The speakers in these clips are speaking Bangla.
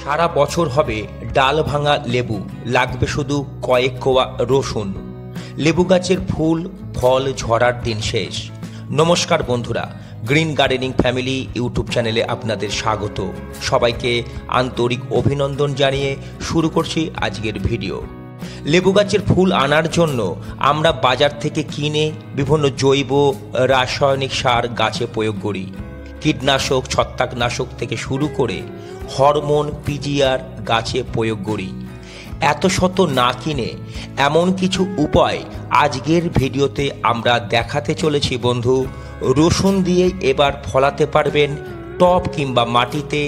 সারা বছর হবে ডাল ভাঙা লেবু, লাগবে শুধু কয়েক কোয়া রসুন। লেবু গাছের ফুল ফল ঝরার দিন শেষ। নমস্কার বন্ধুরা, গ্রিন গার্ডেনিং ফ্যামিলি ইউটিউব চ্যানেলে আপনাদের স্বাগত। সবাইকে আন্তরিক অভিনন্দন জানিয়ে শুরু করছি আজকের ভিডিও। লেবু গাছের ফুল আনার জন্য আমরা বাজার থেকে কিনে বিভিন্ন জৈব রাসায়নিক সার গাছে প্রয়োগ করি। কীটনাশক ছত্রাকনাশক থেকে শুরু করে হরমোন পিজিআর গাছে প্রয়োগ করি। এত শত না কিনে এমন কিছু উপায় আজকের ভিডিওতে আমরা দেখাতে চলেছি বন্ধু। রসুন দিয়ে এবার ফলাতে পারবেন টব কিংবা মাটিতে,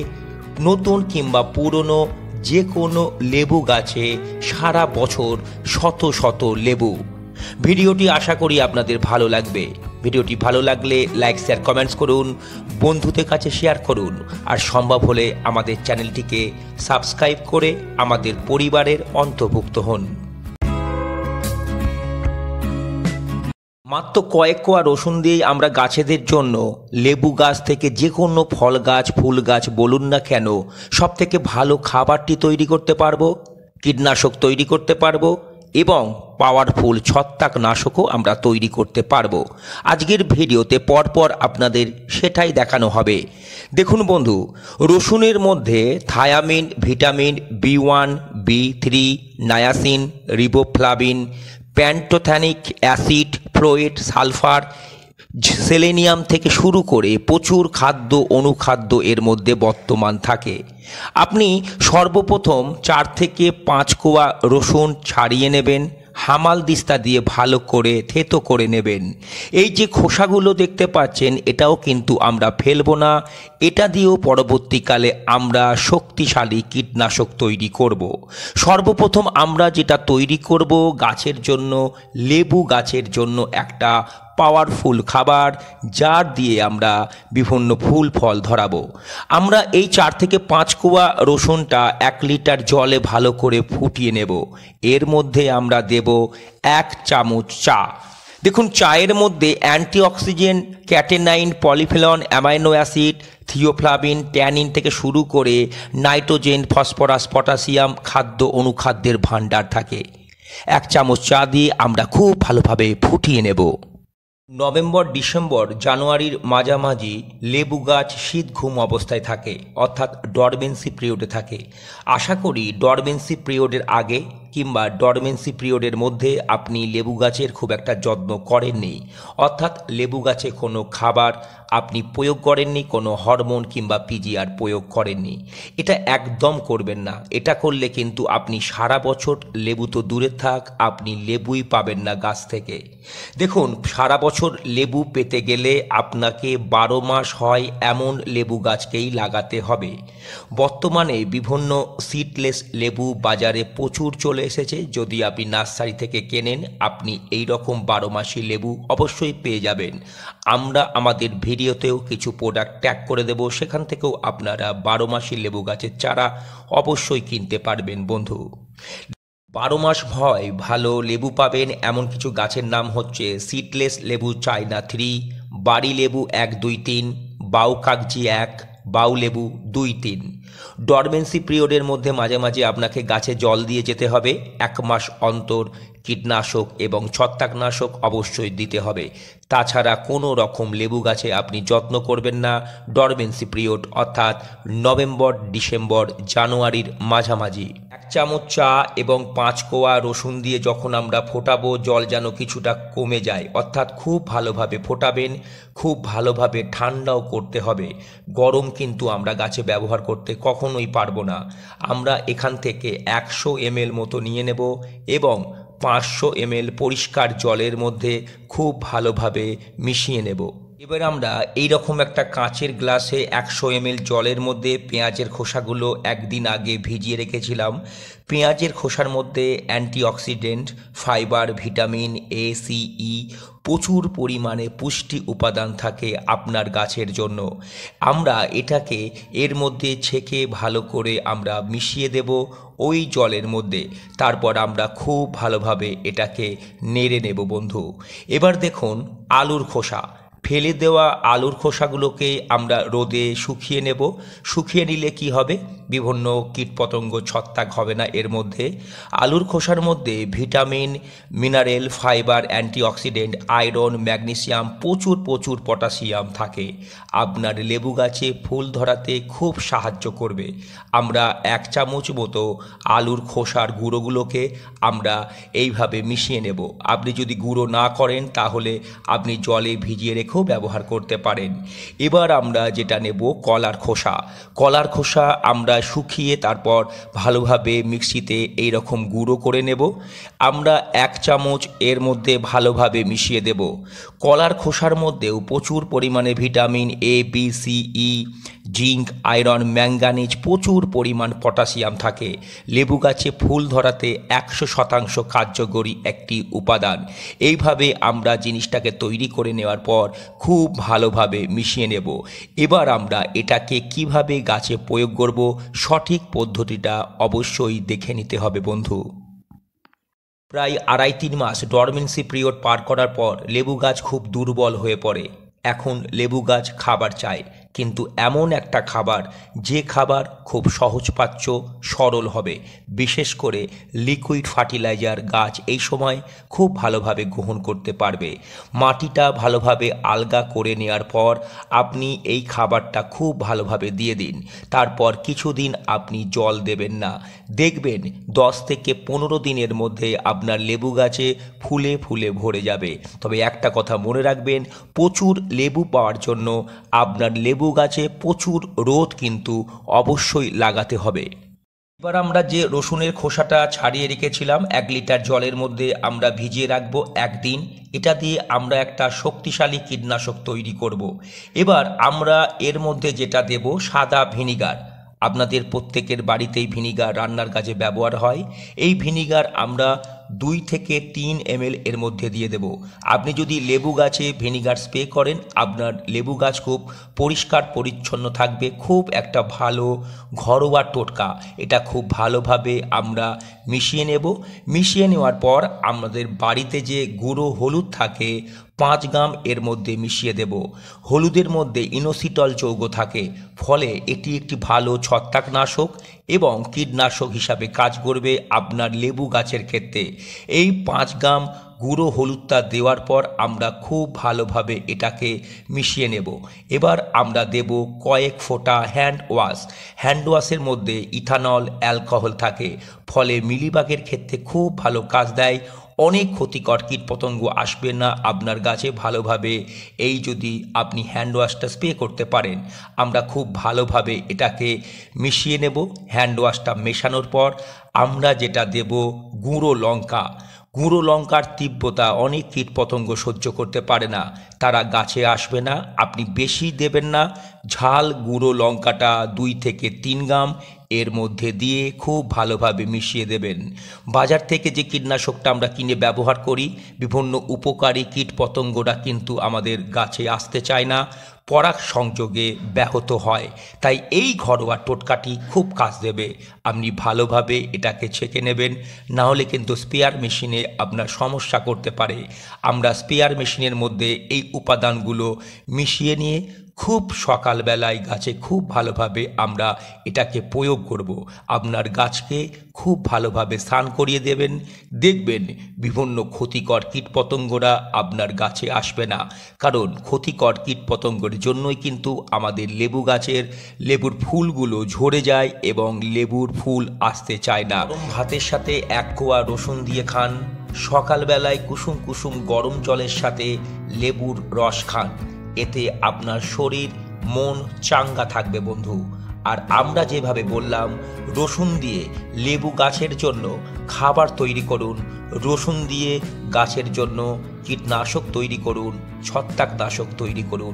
নতুন কিংবা পুরনো যে কোনো লেবু গাছে সারা বছর শত শত লেবু। ভিডিওটি আশা করি আপনাদের ভালো লাগবে। ভিডিওটি ভালো লাগলে লাইক শেয়ার কমেন্টস করুন, বন্ধুদের কাছে শেয়ার করুন, আর সম্ভব হলে আমাদের চ্যানেলটিকে সাবস্ক্রাইব করে আমাদের পরিবারের অন্তর্ভুক্ত হন। মাত্র কয়েক কোয়া রসুন দিয়েই আমরা গাছেদের জন্য লেবু গাছ থেকে যে কোনো ফল গাছ ফুল গাছ বলুন না কেন সব থেকে ভালো খাবারটি তৈরি করতে পারবো, কীটনাশক তৈরি করতে পারবো এবং পাওয়ারফুল ছত্রাকনাশকও আমরা তৈরি করতে পারবো। আজকের ভিডিওতে পরপর আপনাদের সেটাই দেখানো হবে। দেখুন বন্ধু, রসুনের মধ্যে thymine, vitamin B1, B3, niacin, riboflavin, প্যান্টোথ্যানিক acid, ফ্লোয়েট, sulphur, selenium থেকে শুরু করে প্রচুর খাদ্য অনুখাদ্য এর মধ্যে বর্তমান থাকে। আপনি সর্বপ্রথম 4 থেকে 5 কোয়া রসুন ছাড়িয়ে নেবেন, হামাল দিস্তা দিয়ে ভালো করে থেতো করে নেবেন। এই যে খোসাগুলো দেখতে পাচ্ছেন এটাও কিন্তু আমরা ফেলবো না, এটা দিয়েও পরবর্তীকালে আমরা শক্তিশালী কীটনাশক তৈরি করব। সর্বপ্রথম আমরা যেটা তৈরি করব গাছের জন্য, লেবু গাছের জন্য একটা পাওয়ারফুল খাবার, যার দিয়ে আমরা বিভিন্ন ফুল ফল ধরাবো। আমরা এই 4 থেকে 5 কোয়া রসুনটা 1 লিটার জলে ভালো করে ফুটিয়ে নেব। এর মধ্যে আমরা দেব 1 চামচ চা। দেখুন, চায়ের মধ্যে antioxidant, catechin, polyphenol, amino acid, theaflavin, tannin থেকে শুরু করে নাইট্রোজেন, ফসফরাস, পটাশিয়াম খাদ্য অনুখাদ্যের ভাণ্ডার থাকে। 1 চামচ চা দিয়ে আমরা খুব ভালোভাবে ফুটিয়ে নেব। নভেম্বর, ডিসেম্বর, জানুয়ারির মাঝামাঝি লেবু গাছ শীত ঘুম অবস্থায় থাকে, অর্থাৎ ডরমেন্সি পিরিয়ডে থাকে। আশা করি ডরমেন্সি পিরিয়ডের আগে কিংবা ডরমেন্সি পিরিয়ডের মধ্যে আপনি লেবু গাছের খুব একটা যত্ন করেননি, অর্থাৎ লেবু গাছে কোনো খাবার আপনি প্রয়োগ করেননি, কোনো হরমোন কিংবা পিজিআর প্রয়োগ করেননি। এটা একদম করবেন না। এটা করলে কিন্তু আপনি সারা বছর লেবু তো দূরে থাক, আপনি লেবুই পাবেন না গাছ থেকে। দেখুন, সারা বছর লেবু পেতে গেলে আপনাকে 12 মাস হয় এমন লেবু গাছকেই লাগাতে হবে। বর্তমানে বিভিন্ন সিডলেস লেবু বাজারে প্রচুর চলে এসেছে। যদি আপনি নার্সারি থেকে কেনেন, আপনি এই রকম 12 মাসি লেবু অবশ্যই পেয়ে যাবেন। আমরা আমাদের ভিডিওতেও কিছু প্রোডাক্ট ট্যাগ করে দেব, সেখান থেকেও আপনারা 12 মাসি লেবু গাছের চারা অবশ্যই কিনতে পারবেন বন্ধু। 12 মাস ভয় ভালো লেবু পাবেন এমন কিছু গাছের নাম হচ্ছে সিডলেস লেবু চায়না 3, বাড়ি লেবু 1, 2, 3, বাউ কাগজি 1, বাউ লেবু 2, 3। ডরমেন্সি পিরিয়ডের মধ্যে মাঝে মাঝে আপনাকে গাছে জল দিয়ে যেতে হবে। 1 মাস অন্তর কীটনাশক এবং ছত্রাকনাশক অবশ্যই দিতে হবে। তাছাড়া কোনো রকম লেবু গাছে আপনি যত্ন করবেন না ডরমেন্সি পিরিয়ড, অর্থাৎ নভেম্বর, ডিসেম্বর, জানুয়ারির মাঝামাঝি। 1 চামচ চা এবং 5 কোয়া রসুন দিয়ে যখন আমরা ফোটাবো, জল যেন কিছুটা কমে যায়, অর্থাৎ খুব ভালোভাবে ফোটাবেন, খুব ভালোভাবে ঠান্ডাও করতে হবে। গরম কিন্তু আমরা গাছে ব্যবহার করতে কখনোই পারবো না। আমরা এখান থেকে 100 ml মতো নিয়ে নেব এবং 500 ml পরিষ্কার জলের মধ্যে খুব ভালোভাবে মিশিয়ে নেব। এবার আমরা এই রকম একটা কাঁচের গ্লাসে 100 ml জলের মধ্যে পেঁয়াজের খোসাগুলো একদিন আগে ভিজিয়ে রেখেছিলাম। পেঁয়াজের খোসার মধ্যে antioxidant, fibre, vitamin A, C, E প্রচুর পরিমাণে পুষ্টি উপাদান থাকে আপনার গাছের জন্য। আমরা এটাকে এর মধ্যে ছেঁকে ভালো করে আমরা মিশিয়ে দেব ওই জলের মধ্যে। তারপর আমরা খুব ভালোভাবে এটাকে নেড়ে নেব বন্ধু। এবার দেখুন, আলুর খোসা ফেলে দেওয়া আলুর খোসাগুলোকে আমরা রোদে শুকিয়ে নেব। শুকিয়ে নিলে কি হবে, বিভিন্ন কীটপতঙ্গ ছত্রাক হবে না এর মধ্যে। আলুর খোসার মধ্যে vitamin, mineral, fibre, antioxidant, iron, magnesium, প্রচুর পটাশিয়াম থাকে। আপনার লেবু গাছে ফুল ধরাতে খুব সাহায্য করবে। আমরা 1 চামচ মতো আলুর খোসার গুঁড়োগুলোকে আমরা এইভাবে মিশিয়ে নেব। আপনি যদি গুঁড়ো না করেন তাহলে আপনি জলে ভিজিয়ে রেখেও ব্যবহার করতে পারেন। এবার আমরা যেটা নেব কলার খোসা। কলার খোসা আমরা শুকিয়ে তারপর ভালোভাবে মিক্সিতে এইরকম গুঁড়ো করে নেব। আমরা 1 চামচ এর মধ্যে ভালোভাবে মিশিয়ে দেব। কলার খোসার মধ্যেও প্রচুর পরিমাণে vitamin A, B, C, E, zinc, iron, manganese, প্রচুর পরিমাণ পটাশিয়াম থাকে। লেবু গাছে ফুল ধরাতে 100% কার্যকরী একটি উপাদান। এইভাবে আমরা জিনিসটাকে তৈরি করে নেওয়ার পর খুব ভালোভাবে মিশিয়ে নেব। এবার আমরা এটাকে কিভাবে গাছে প্রয়োগ করব সঠিক পদ্ধতিটা অবশ্যই দেখে নিতে হবে বন্ধু। প্রায় 2.5-3 মাস ডরমেন্সি পিরিয়ড পার করার পর লেবু গাছ খুব দুর্বল হয়ে পড়ে। এখন লেবু গাছ খাবার চায়, কিন্তু এমন একটা খাবার যে খাবার খুব সহজপাচ্য, সরল হবে। বিশেষ করে লিকুইড ফার্টিলাইজার গাছ এই সময় খুব ভালোভাবে গ্রহণ করতে পারবে। মাটিটা ভালোভাবে আলগা করে নেওয়ার পর আপনি এই খাবারটা খুব ভালোভাবে দিয়ে দিন। তারপর কিছুদিন আপনি জল দেবেন না। দেখবেন 10 থেকে 15 দিনের মধ্যে আপনার লেবু গাছে ফুলে ফুলে ভরে যাবে। তবে একটা কথা মনে রাখবেন, প্রচুর লেবু পাওয়ার জন্য আপনার লেবু গাছে প্রচুর রোদ কিন্তু অবশ্যই লাগাতে হবে। এবার আমরা যে রসুনের খোসাটা ছাড়িয়ে রেখেছিলাম 1 লিটার জলের মধ্যে আমরা ভিজিয়ে রাখবো 1 দিন। এটা দিয়ে আমরা একটা শক্তিশালী কীটনাশক তৈরি করব। এবার আমরা এর মধ্যে যেটা দেব সাদা ভিনিগার। আপনাদের প্রত্যেকের বাড়িতেই ভিনিগার রান্নার কাজে ব্যবহার হয়। এই ভিনিগার আমরা 2 থেকে 3 ml এর মধ্যে দিয়ে দেব। আপনি যদি লেবু গাছে ভিনিগার স্প্রে করেন আপনার লেবু গাছ খুব পরিষ্কার পরিচ্ছন্ন থাকবে। খুব একটা ভালো ঘরোয়া টোটকা। এটা খুব ভালোভাবে আমরা মিশিয়ে নেব। মিশিয়ে নেওয়ার পর আমাদের বাড়িতে যে গুঁড়ো হলুদ থাকে 5 গ্রাম এর মধ্যে মিশিয়ে দেব। হলুদের মধ্যে ইনোসিটল যৌগ থাকে, ফলে এটি একটি ভালো ছত্রাকনাশক এবং কীটনাশক হিসাবে কাজ করবে আপনার লেবু গাছের ক্ষেত্রে। এই 5 গ্রাম গুঁড়ো হলুদটা দেওয়ার পর আমরা খুব ভালোভাবে এটাকে মিশিয়ে নেব। এবার আমরা দেব কয়েক ফোঁটা হ্যান্ড ওয়াশ। হ্যান্ড ওয়াশের মধ্যে ইথানল, অ্যালকোহল থাকে, ফলে মিলিবাগের ক্ষেত্রে খুব ভালো কাজ দেয়। অনেক ক্ষতিকর কীটপতঙ্গ আসবে না আপনার গাছে ভালোভাবে এই যদি আপনি হ্যান্ড ওয়াশটা স্প্রে করতে পারেন। আমরা খুব ভালোভাবে এটাকে মিশিয়ে নেব। হ্যান্ড ওয়াশটা মেশানোর পর আমরা যেটা দেব গুঁড়ো লঙ্কা। গুঁড়ো লঙ্কার তীব্রতা অনেক কীটপতঙ্গ সহ্য করতে পারে না, তারা গাছে আসবে না। আপনি বেশি দেবেন না। ঝাল গুঁড়ো লঙ্কাটা 2 থেকে 3 গ্রাম এর মধ্যে দিয়ে খুব ভালোভাবে মিশিয়ে দেবেন। বাজার থেকে যে কীটনাশকটা আমরা কিনে ব্যবহার করি বিভিন্ন উপকারী কীটপতঙ্গরা কিন্তু আমাদের গাছে আসতে চায় না, পরাগ সংযোগে ব্যাহত হয়। তাই এই ঘরোয়া টোটকাটি খুব কাজ দেবে। আপনি ভালোভাবে এটাকে ছেঁকে নেবেন, না হলে কিন্তু স্প্রেয়ার মেশিনে আপনার সমস্যা করতে পারে। আমরা স্প্রেয়ার মেশিনের মধ্যে এই উপাদানগুলো মিশিয়ে নিয়ে খুব সকালবেলায় গাছে খুব ভালোভাবে আমরা এটাকে প্রয়োগ করব। আপনার গাছকে খুব ভালোভাবে স্নান করিয়ে দেবেন। দেখবেন বিভিন্ন ক্ষতিকর কীটপতঙ্গরা আপনার গাছে আসবে না, কারণ ক্ষতিকর কীটপতঙ্গের জন্যই কিন্তু আমাদের লেবু গাছের লেবুর ফুলগুলো ঝরে যায় এবং লেবুর ফুল আসতে চায় না। ভাতের সাথে 1 কোয়া রসুন দিয়ে খান। সকালবেলায় কুসুম কুসুম গরম জলের সাথে লেবুর রস খান। এতে আপনার শরীর মন চাঙ্গা থাকবে বন্ধু। আর আমরা যেভাবে বললাম রসুন দিয়ে লেবু গাছের জন্য খাবার তৈরি করুন, রসুন দিয়ে গাছের জন্য কীটনাশক তৈরি করুন, ছত্রাকনাশক তৈরি করুন।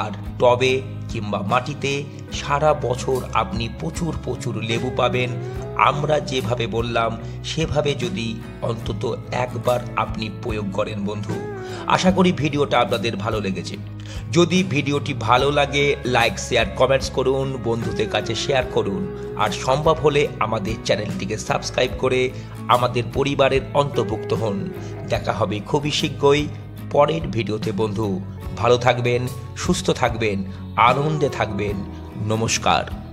আর টবে কিংবা মাটিতে সারা বছর আপনি প্রচুর লেবু পাবেন। আমরা যেভাবে বললাম সেভাবে যদি অন্তত একবার আপনি প্রয়োগ করেন বন্ধু। আশা করি ভিডিওটা আপনাদের ভালো লেগেছে। যদি ভিডিওটি ভালো লাগে লাইক, শেয়ার, কমেন্টস করুন, বন্ধুদের কাছে শেয়ার করুন। আর সম্ভব হলে আমাদের চ্যানেলটিকে সাবস্ক্রাইব করে আমাদের পরিবারের অন্তর্ভুক্ত হন। দেখা হবে খুবই শীঘ্রই পরের ভিডিওতে বন্ধু। ভালো থাকবেন, সুস্থ থাকবেন, আনন্দে থাকবেন। নমস্কার।